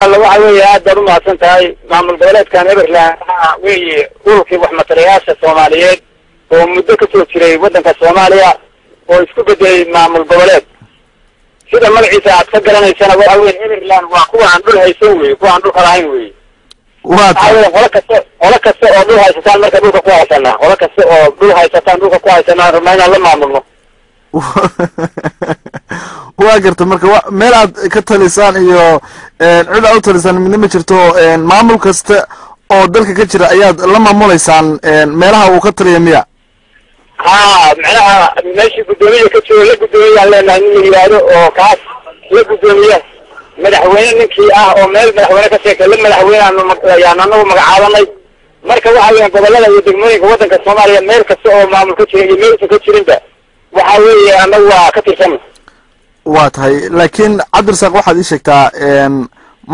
الله وحوي هذا ما سنتهاي معمل البلد كان إبرلان وي ولكي وحمة رئاسة الصوماليين ومدة كتير ودن كالصوماليا ويسكب دي معمل البلد كده ملعيسة أتفكر أنا السنة وحوي إبرلان وقوة عن دولها يسوي وقوة عن دول خلاهين وي ولك السؤال دولها يستان مركا دولك قوة سنة ولك السؤال دولها يستان دولك قوة سنة رمينا لما عملنا واجرت marka meel aad ka talisaan iyo cid aad u talisaan midnimo jirto maamul kasta oo dalka ka jira ayaad la maamuleysaan meelaha uu ka taliyo miya macnaha meeshii gudoomiye ka jiro la gudoomiye leena in yiraahdo oo kaas la gudoomiye madaxweyne ninkii oo meel madaxweyne ka sheekay la madaxweyne anagu magacaabanay marka waxa weeyaan gobolada iyo degmooyinka wadanka Soomaaliya meel kasta oo maamul ka jira iyo meel ka jirinba waxa weeye anagu waa ka tirsan waatahay laakiin Cabdirsaaq waxaad ii sheegtaa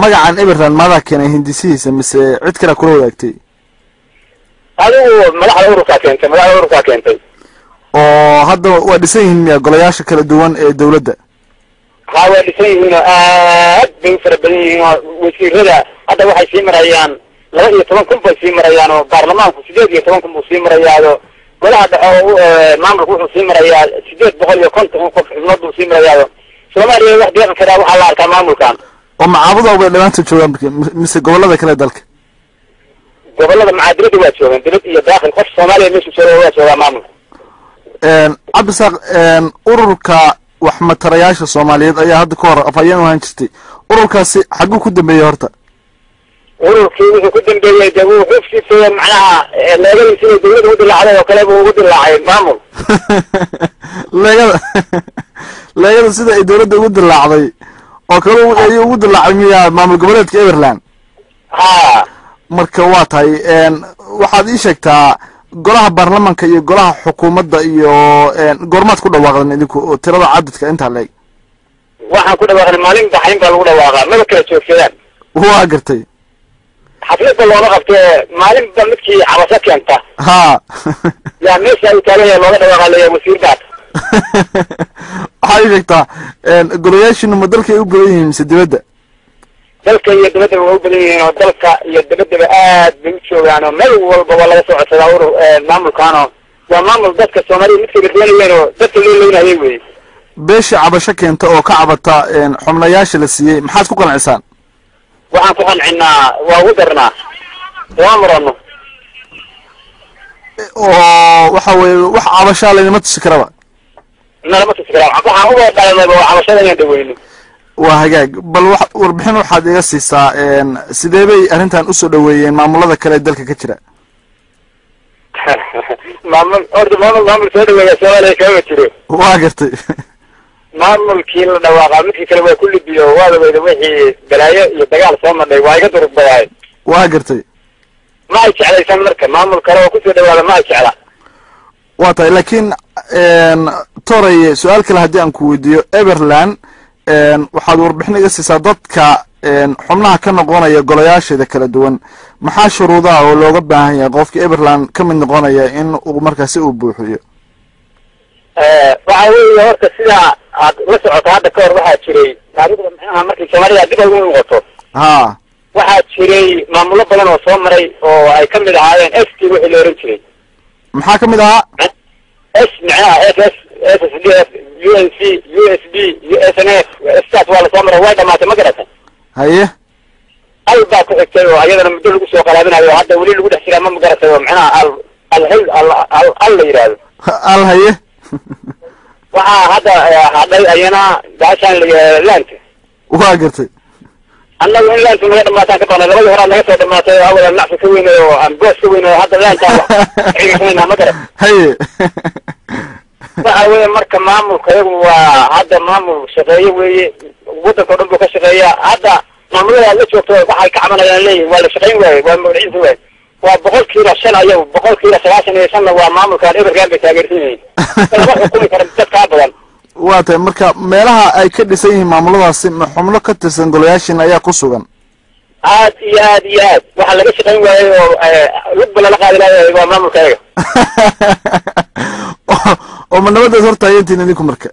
magacan Ibrahim mada keenay hindisiisa mise cid kale kula wadaagtay adigu madaxda ururka keentay oo hadda waa dhisan yihiin golayaasha kala duwan ee dawladda waa dhisan yihiin aad bay farabadan yihiin wasiirada hadda waxay sii marayaan 12 kun bay sii marayaan oo baarlamaanku 18 kun buu sii marayaan golaha maamulku wuxuu sii marayaa 850 qof xubnood buu sii marayaa Soomaaliya wax deeqan kara waxa la arkaa maamulkan oo macaabada ugu dhawaanta joogan mise gobolada kale dalka gobolada macaadilada waa joogan dibad iyo daaqil qof Soomaaliya meesha jooga maamulka Cabdirsaaq ururka wax matarayaasha Soomaaliyeed ayaa hadda ka hor afayeen waan jirtay ururkaasi xaguu ku dambeeyay horta ururkii wuxuu ku dambeeyay dawuu xufsiisay macnaha leegadiisa dawladda u dilaacday oo kale buu ugu dilaacay maamul leegada sida ay dawladda ugu dilaacday oo kale ay ugu dilaacay miyaa maamul goboleedka Ireland marka waa tahay waxaad ii sheegtaa golaha baarlamaanka iyo golaha xukuumadda iyo goormaad ku dhawaaqdan idinku tirada cadadka inta leeg waxaan ku dhawaaqnay maalin dhaxayn baa lagu dhawaaqaa maba kala joogsadaan waa gartay xafladda looma qabtee maalinba midkii cabasho keenta yaa meesha ay taagan yahay looga dhawaaqaleeya wasiirkaas waxay sheegtaa golayaashinu ma dalka ay u badan yihiin mise dibadda dalka iyo dibadda waa u badan yihiin oo dalka iyo dibaddaba aad bay u joogaan oo meel walba waa laga soo codsadaa urur maamulkaano waa maamul dadka Soomaaliya midkii la doonayeen oo dadka loo leeyahay weey beesha cabasho keenta oo ka cabata xubnayaasha la siiyay maxaad ku qancisaan waxaan ku qancinaa waa ugu darnaa waa marano oo waxa weeye wax cabasho lagama tusi karaba nalama tusi karaba waxaan uga dhalanay waa cabashada inaan daweyno waa hagaag bal warbixin waxaad iga siisaa sidee bay arrintan u soo dhaweeyeen maamulada kale dalka ka jira maamul soo dhaweeya Soomaaliya kama jiro waa gartay maamulkii la dhawaaqa midkii kale waa kulli biyo waa wada wixii balaayo iyo dagaal soo maray waa iga durug baday waa gartay ma ay jeclaysan marka maamul kale oo ku soo dhawaada ma ay jecla waa tahay laakiin toray su'aal kale haddii aan ku weydiiyo Ireland waxaad warbixin iga siisaa dadka xubnaha ka noqonaya golayaasheeda kala duwan maxaa shuruudaha oo looga baahan yahay qofka Ireland ka mid noqonaya in uu markaas uu buuxiyo waxa weeye horta sida aad la socoto hadda ka hor waxaa jiray taariikhda maxaa markii Soomaaliya dib ugu noqoto waxaa jiray maamulo badan oo soo maray oo ay ka mid ahaayeen ST wixii la oran jiray maxaa ka mid ahaa S macnaha SS SSDF UNC USB USNF staff wala soo maray way dhamaatay ma garata haye alba ku xigtay oo ayadana muddo lagu soo qalaabinayo hadda wali lagu dhex jiraa ma garatay oo macnaha al la yiraahdo al haye waxa hadda ayana gaashan laanta waa gartay annagu in laanta ma dhamaataan ka baqnaa labada hore laga soo dhamaatay awal nacfi ka weyn oo aan goos ka weyn oo hadda laanta xigayna ma garat haye waxa weeye marka maamulka iyagu waa hadda maamul shaqeeyo weeye wadanka dhan buu ka shaqeeyaa hadda maamulada la joogto waxay ka cabanayaan leeyihiin waa la shaqeyn waaye waa magaciisa waaye waa 5% ayagu 95% waa maamulka Ireland bay taageersan yihiin wax xukumi kara dadka badan waa tahay marka meelaha ay ka dhisan yihiin maamuladaasi xubno ka tirsan golayaashin ayaa ku sugan aad waxa laga shaqeyn waaye oo lug bala qaadi lahayd waa maamulka iyaga oo manabada horta ayintiin idinku marka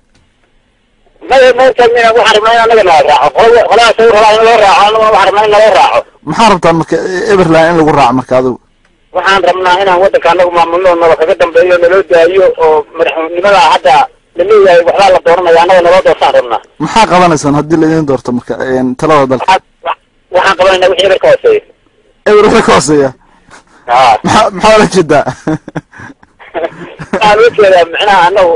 ما تجمعنا وحرمنا أنا لا راعو خلاص صور هلا لا راعو أنا وحرمنا لا راعو maxaa rabtaa marka Everland in lagu raaco marka adigu waxaan rabnaa inaan wadanka anagu maamulno nala kaga dambeeyo naloo daayo oo madaxweynimada hadda laleeyahay waxbaa la dooranaya anaga naloo doortaan rabnaa maxaa qabanaysaan haddii laydin doorto marka talada dalka waxaan qabanaynaa wixii eber ka hooseeya eber wixii ka hooseeya maxaa la jeedaa waxaan u jeedaa macnaha anagu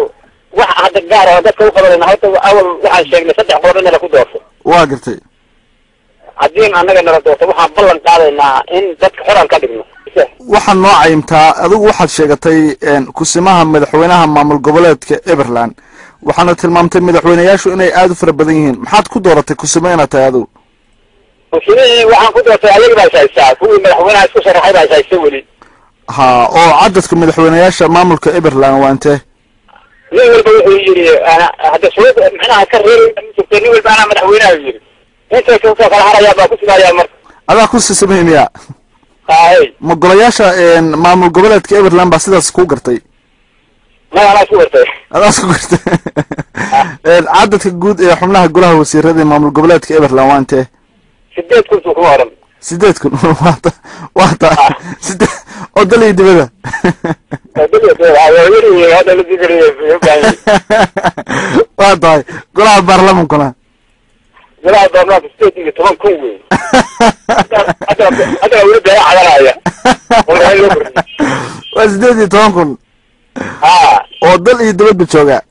wax hadda gaar oo dadka u qabanayna horta awal waxaan sheegnay 3 qodob in la ku doorto waa gartay haddii anaga nala doorto waxaan ballan qaadaynaa in dadka xoran ka dhigno waxaan noo caymtaa adigu waxaad sheegatay kusimaha madaxweynaha maamul goboleedka Everland waxaana tilmaamtay madaxweynayaashu inay aad u fara badan yihiin maxaad ku dooratay kusimo inaad tahay adigu kusimihii waxaan ku doortay ayaga baa haysaa kuwii madaxweynaha isku sharaxay baa haysaa weli ha oo cadadka madaxweynayaasha maamulka Everland waa intee nin walba wuxuu yiri ana hadda shuruud macnaha ka reebay nin walba ana madaxweynaha yiri inta ka soo kala haraya baa ku simaaya marka adaa ku sisameymiya ma golayaasha maamul goboleedka Everland baa sidaas ku gartay ma ana ku gartay adaa ku gartay cadadka guud ee xubnaha golaha wasiirada maamul goboleedka Everland waa intee 8 kun ku horan 8 kun waata oo dalay dibada waa tahay golaha baarlamaankuna golaha baarlamaanka 8 kun wey hadda weli baa cadanaya waa 8 kun oo dal iyo dibadba jooga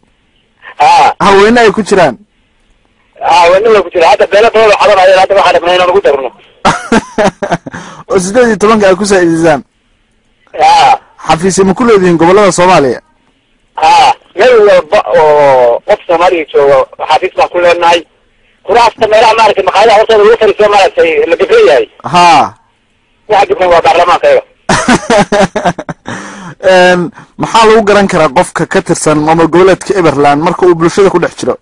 haweenay ay ku jiraan haweenay ku jiraan hadda beeladooda cadanaya hadda waxa rabnaa inaan ugu darno oo 8 ay ku saacidaan xafiis ma ku leedihiin gobolada Soomaaliya meel walba oo qof Soomaaliya joogo xafiis baan ku leenahay kuraasta meelaha maarka maqaayadaha hortooda lagu fariisto maaragtay la bixiyay waxa joogan waa baarlamaanka maxaa lagu garan karaa qofka ka tirsan maamul goboleedka Everland marka uu bulshada ku dhex jiro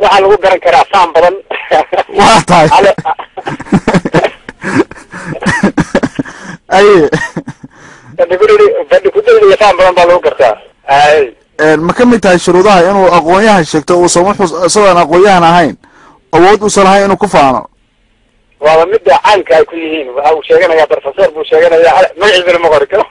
waxaa lagu garan karaa saan badan waa tahay aye badhi ku dayda saan badan baa lagu gartaa ma ka mid tahay shuruudaha inuu aqoonyahan sheegto uu isagoon aqoonyahan ahayn awood uusan lahayn inuu ku faano waa midda caanka ay ku yihiin waxa uu sheeganayaa professor buu sheeganayaa magaciisa ma qori karo